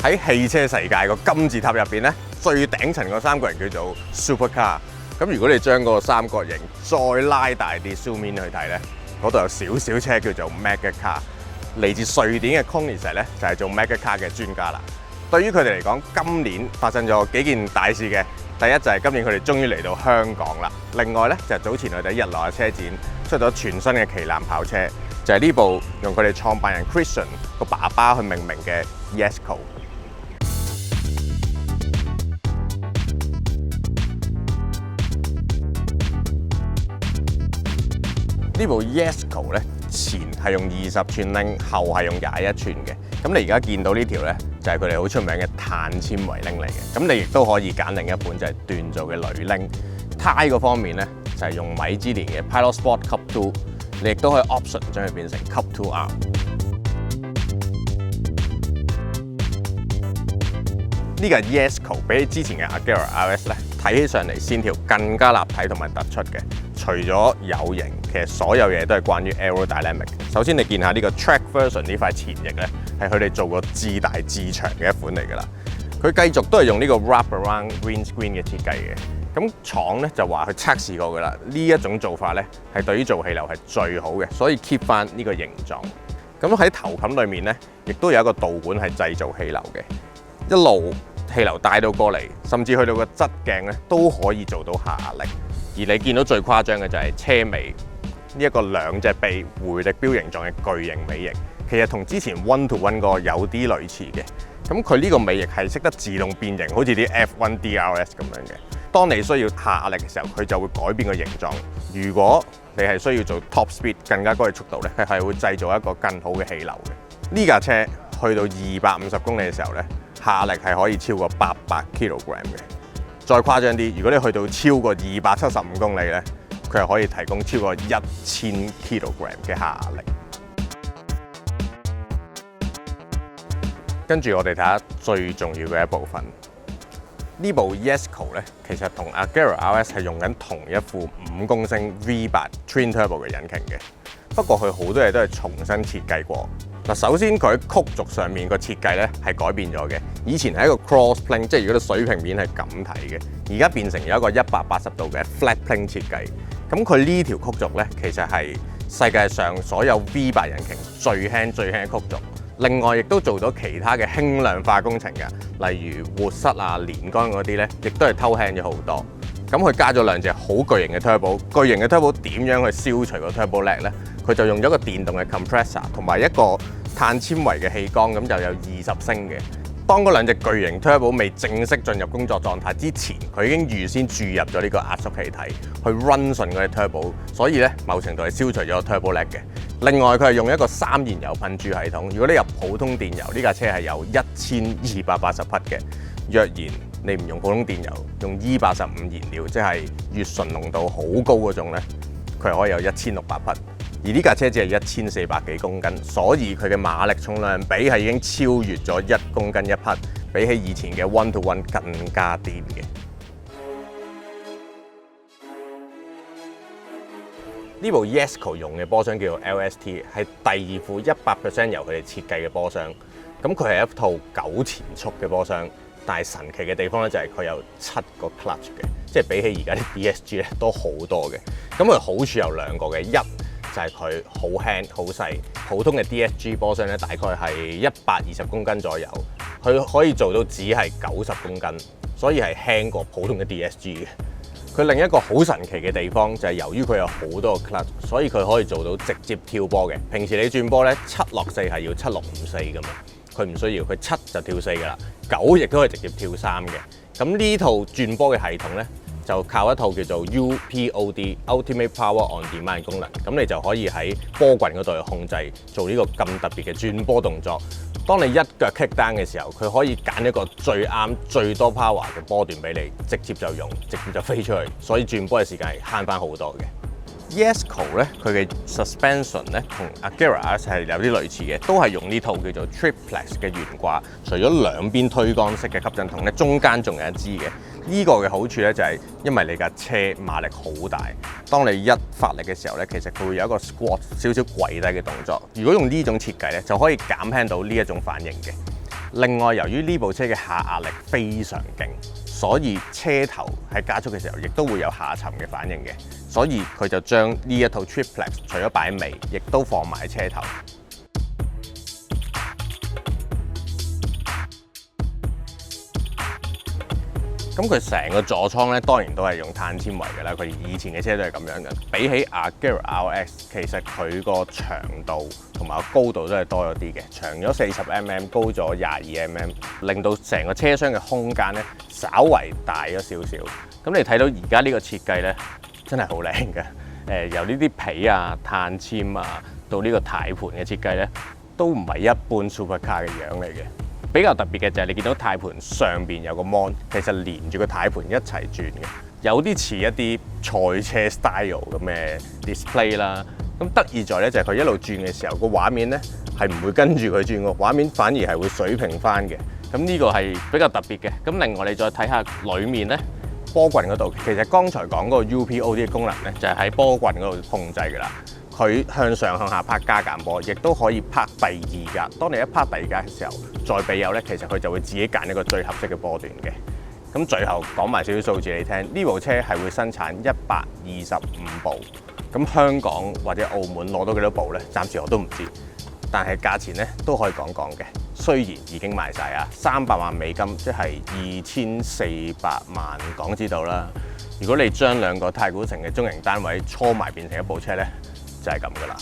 喺汽車世界個金字塔入邊咧，最頂層嗰三個人叫做 Supercar。咁如果你將嗰個三角形再拉大啲 zoom in 去睇咧，嗰度有少少車叫做 Megacar。嚟自瑞典嘅 Koenigsegg 咧就係做 Megacar 嘅專家啦。對於佢哋嚟講，今年發生咗幾件大事嘅。第一就係今年佢哋終於嚟到香港啦。另外咧就係早前佢哋喺日內瓦車展出咗全新嘅旗艦跑車，就係呢部用佢哋創辦人 Christian 個爸爸去命名嘅 Jesko。呢部 Jesko 咧前係用20寸鈴，後係用21寸嘅。咁你而家見到呢條咧，就係佢哋好出名嘅碳纖維鈴嚟嘅。咁你亦都可以揀另一款就係鍛造嘅鋁鈴。胎嗰方面咧就係用米芝蓮嘅 Pilot Sport Cup 2，你亦都可以 option 將佢變成 Cup 2R。呢個 Jesko 比起之前嘅 Agera RS 咧，睇起上嚟線條更加立體同埋突出嘅。除咗有型，其實所有嘢都係關於 aerodynamic。首先你見下呢個 Track Version 呢塊前翼咧，係佢哋做過至大至長嘅一款嚟㗎啦。佢繼續都係用呢個 Wrap Around Windscreen 嘅設計嘅。咁廠咧就話佢測試過㗎啦，呢一種做法咧係對於做氣流係最好嘅，所以 keep 翻呢個形狀。咁喺頭冚裏面咧，亦都有一個導管係製造氣流嘅，一路氣流帶到過嚟，甚至去到個側鏡咧都可以做到下壓力。而你見到最誇張嘅就係車尾呢一個兩隻臂回力鏢形狀嘅巨型尾翼，其實同之前 One to One 個有啲類似嘅。咁佢呢個尾翼係識得自動變形，好似啲 F1 DRS 咁樣嘅。當你需要下壓力嘅時候，佢就會改變個形狀。如果你係需要做 top speed 更加高嘅速度咧，佢係會製造一個更好嘅氣流嘅。呢架車去到250公里嘅時候咧，下壓力係可以超過800 kg 嘅。再誇張啲，如果你去到超過275公里咧，佢係可以提供超過1000 kg 嘅下壓力。跟住我哋睇下最重要嘅一部分，呢部 Jesko 咧，其實同 Agera RS 係用緊同一副5公升 V8 Twin Turbo 嘅引擎嘅，不過佢好多嘢都係重新設計過。嗱，首先佢喺曲軸上面個設計咧係改變咗嘅，以前係一個 cross plane， 即係如果個水平面係咁睇嘅，而家變成有一個180度嘅 flat plane 設計。咁佢呢條曲軸咧，其實係世界上所有 V8 引擎最輕嘅曲軸。另外，亦都做咗其他嘅輕量化工程嘅，例如活塞啊、連桿嗰啲咧，亦都係偷輕咗好多。咁佢加咗兩隻好巨型嘅 turbo， 巨型嘅 turbo 點樣去消除個 turbo lag 咧？佢就用咗個電動嘅 compressor 同埋一個碳纖維嘅氣缸，咁就有20升嘅。當嗰兩隻巨型 turbo 未正式進入工作狀態之前，佢已經預先注入咗呢個壓縮氣體去 run 順嗰隻 turbo， 所以咧某程度係消除咗 turbo lag 嘅。另外佢係用一個3燃油噴注系統，如果你入普通電油，呢架車係有1280匹嘅。若然你唔用普通電油，用 E85 燃料，即係乙醇濃度好高嗰種咧，佢係可以有1600匹。而呢架車只係1400幾公斤，所以佢嘅馬力重量比係已經超越咗1公斤1匹，比起以前嘅 One to One 更加癲嘅。呢部 Jesko 用嘅波箱叫做 LST， 係第2副100% 由佢哋設計嘅波箱。咁佢係一套9前速嘅波箱，但係神奇嘅地方咧就係佢有7個 clutch 嘅，即係比起而家啲 DSG 咧多好多嘅。咁佢好處有兩個嘅，一就係佢好輕好細，普通嘅 DSG 波箱咧大概係120公斤左右，佢可以做到只係90公斤，所以係輕過普通嘅 DSG 嘅。佢另一個好神奇嘅地方就係由於佢有好多個 clutch，所以佢可以做到直接跳波嘅。平時你轉波咧7落4係要7落5 4噶嘛，佢唔需要，佢7就跳4噶啦，9亦都可以直接跳3嘅。咁呢套轉波嘅系統咧，就靠一套叫做 UPOD Ultimate Power On Demand 功能，咁你就可以喺波棍嗰度去控制做呢個咁特別嘅轉波動作。當你一腳 kick down 嘅時候，佢可以揀一個最啱最多 power 嘅波段俾你，直接就用，直接就飛出去，所以轉波嘅時間係慳翻好多嘅。Jesko 咧，佢嘅 suspension 咧同 Agera RS 係有啲類似嘅，都係用呢套叫做 Triplex 嘅懸掛，除咗兩邊推桿式嘅吸震筒咧，中間仲有一支嘅。呢個嘅好處咧就係因為你架車馬力好大，當你一發力嘅時候咧，其實佢會有一個 squat 少少跪低嘅動作。如果用呢種設計咧，就可以減輕到呢一種反應嘅。另外，由於呢部車嘅下壓力非常勁，所以車頭喺加速嘅時候亦都會有下沉嘅反應嘅，所以佢就將呢一套 Triplex 除咗擺尾，亦都放埋車頭。咁佢成個座艙咧，當然都係用碳纖維嘅啦。佢以前嘅車都係咁樣嘅。比起 Agera RS， 其實佢個長度同埋個高度都係多咗啲嘅，長咗40mm，高咗22mm，令到成個車廂嘅空間咧稍為大咗少少。咁你睇到而家呢個設計咧，真係好靚嘅。由呢啲皮啊、碳纖啊，到呢個軚盤嘅設計咧，都唔係一般 Supercar 嘅樣嚟嘅。比較特別嘅就係你見到軚盤上邊有個 mon， 其實連住個軚盤一齊轉嘅，有啲似一啲賽車 style 咁嘅 display 啦。咁得意在咧就係佢一路轉嘅時候，個畫面咧係唔會跟住佢轉嘅，畫面反而係會水平翻嘅。咁呢個係比較特別嘅。咁另外你再睇下裡面咧，波棍嗰度，其實剛才講嗰個 UPOD 嘅功能咧，就係喺波棍嗰度控制㗎啦。佢向上向下拍加減波，亦都可以拍第二格。當你一拍第二格嘅時候，再俾油咧，其實佢就會自己揀一個最合適嘅波段嘅。咁最後講埋少少數字你聽，呢部車係會生產125部。咁香港或者澳門攞到幾多部咧？暫時我都唔知。但係價錢咧都可以講講嘅。雖然已經賣晒啊，300萬美金，即係2400萬港紙度啦。如果你將兩個太古城嘅中型單位搓埋變成一部車咧，就係咁噶啦。